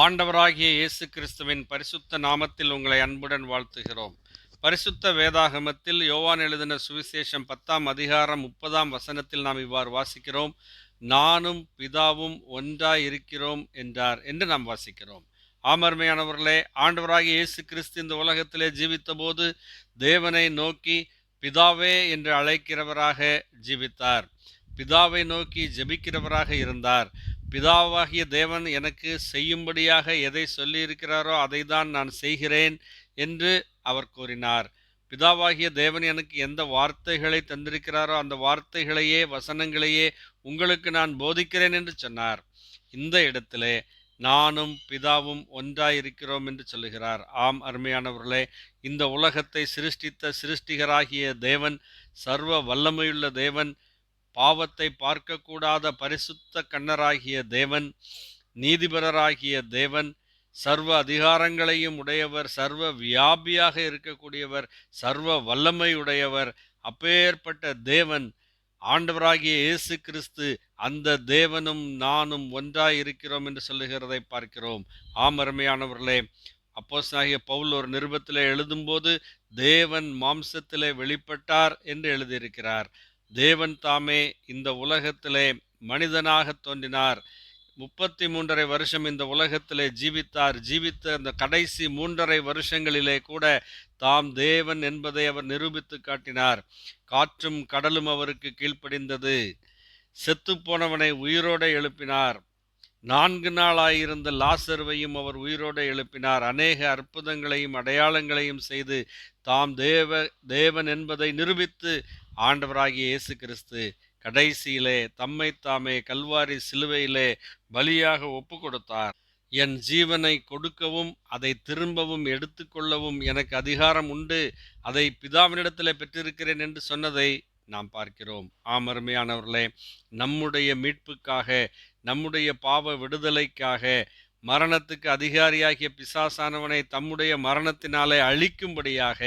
ஆண்டவராகிய இயேசு கிறிஸ்துவின் பரிசுத்த நாமத்தில் உங்களை அன்புடன் வாழ்த்துகிறோம். பரிசுத்த வேதாகமத்தில் யோவான் எழுதின சுவிசேஷம் 10ஆம் அதிகாரம் 30ஆம் வசனத்தில் நாம் இவ்வாறு வாசிக்கிறோம். நானும் பிதாவும் ஒன்றாய் இருக்கிறோம் என்றார் என்று நாம் வாசிக்கிறோம். ஆமர்மையானவர்களே, ஆண்டவராகிய இயேசு கிறிஸ்து இந்த உலகத்திலே ஜீவித்த போது தேவனை நோக்கி பிதாவே என்று அழைக்கிறவராக ஜீவித்தார். பிதாவை நோக்கி ஜெபிக்கிறவராக இருந்தார். பிதாவாகிய தேவன் எனக்கு செய்யும்படியாக எதை சொல்லியிருக்கிறாரோ அதை தான் நான் செய்கிறேன் என்று அவர் கூறினார். பிதாவாகிய தேவன் எனக்கு எந்த வார்த்தைகளை தந்திருக்கிறாரோ அந்த வார்த்தைகளையே, வசனங்களையே உங்களுக்கு நான் போதிக்கிறேன் என்று சொன்னார். இந்த இடத்திலே நானும் பிதாவும் ஒன்றாயிருக்கிறோம் என்று சொல்லுகிறார். ஆம் அருமையானவர்களே, இந்த உலகத்தை சிருஷ்டித்த சிருஷ்டிகராகிய தேவன், சர்வ வல்லமையுள்ள தேவன், பாவத்தை பார்க்கக்கூடாத பரிசுத்த கண்ணராகிய தேவன், நீதிபரராகிய தேவன், சர்வ அதிகாரங்களையும் உடையவர், சர்வ வியாபியாக இருக்கக்கூடியவர், சர்வ வல்லமையுடையவர். அப்பேற்பட்ட தேவன் ஆண்டவராகிய இயேசு கிறிஸ்து, அந்த தேவனும் நானும் ஒன்றாய் இருக்கிறோம் என்று சொல்லுகிறதை பார்க்கிறோம். ஆம் அருமையானவர்களே, அப்போஸ்தலனாகிய பவுல் ஒரு நிருபத்திலே எழுதும்போது தேவன் மாம்சத்திலே வெளிப்பட்டார் என்று எழுதியிருக்கிறார். தேவன் தாமே இந்த உலகத்திலே மனிதனாக தோன்றினார். 33.5 வருஷம் இந்த உலகத்திலே ஜீவித்தார். ஜீவித்த அந்த கடைசி 3.5 வருஷங்களிலே கூட தாம் தேவன் என்பதை அவர் நிரூபித்து காட்டினார். காற்றும் கடலும் அவருக்கு கீழ்ப்படிந்தது. செத்துப்போனவனை உயிரோடு எழுப்பினார். 4 நாளாயிருந்த லாசருவையும் அவர் உயிரோடு எழுப்பினார். அநேக அற்புதங்களையும் அடையாளங்களையும் செய்து தாம் தேவன் என்பதை நிரூபித்து ஆண்டவராகிய இயேசு கிறிஸ்து கடைசியிலே தம்மை தாமே கல்வாரி சிலுவையிலே பலியாக ஒப்பு கொடுத்தார். என் ஜீவனை கொடுக்கவும் அதை திரும்பவும் எடுத்துக்கொள்ளவும் எனக்கு அதிகாரம் உண்டு, அதை பிதாவினிடத்தில் பெற்றிருக்கிறேன் என்று சொன்னதை நாம் பார்க்கிறோம். அருமையானவர்களே, நம்முடைய மீட்புக்காக, நம்முடைய பாவ விடுதலைக்காக, மரணத்துக்கு அதிகாரியாகிய பிசாசானவனை தம்முடைய மரணத்தினாலே அழிக்கும்படியாக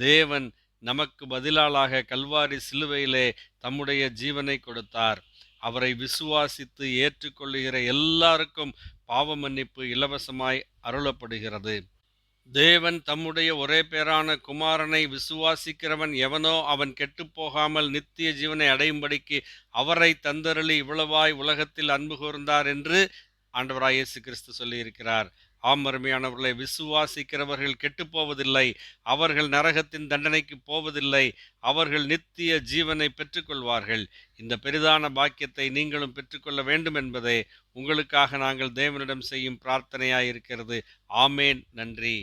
தேவன் நமக்கு பதிலாளாக கல்வாரி சிலுவையிலே தம்முடைய ஜீவனை கொடுத்தார். அவரை விசுவாசித்து ஏற்றுக்கொள்ளுகிற எல்லாருக்கும் பாவ மன்னிப்பு இலவசமாய் அருளப்படுகிறது. தேவன் தம்முடைய ஒரே பேரான குமாரனை விசுவாசிக்கிறவன் எவனோ அவன் கெட்டுப்போகாமல் நித்திய ஜீவனை அடையும்படிக்கு அவரை தந்தருளி இவ்வளவாய் உலகத்தில் அன்பு கூர்ந்தார் என்று ஆண்டவராய் இயேசு கிறிஸ்து சொல்லியிருக்கிறார். அருமையானவர்களை, விசுவாசிக்கிறவர்கள் கெட்டுப்போவதில்லை, அவர்கள் நரகத்தின் தண்டனைக்கு போவதில்லை, அவர்கள் நித்திய ஜீவனை பெற்றுக்கொள்வார்கள். இந்த பெரிதான பாக்கியத்தை நீங்களும் பெற்றுக்கொள்ள வேண்டும் என்பதே உங்களுக்காக நாங்கள் தேவனிடம் செய்யும் பிரார்த்தனையாயிருக்கிறது. ஆமேன். நன்றி.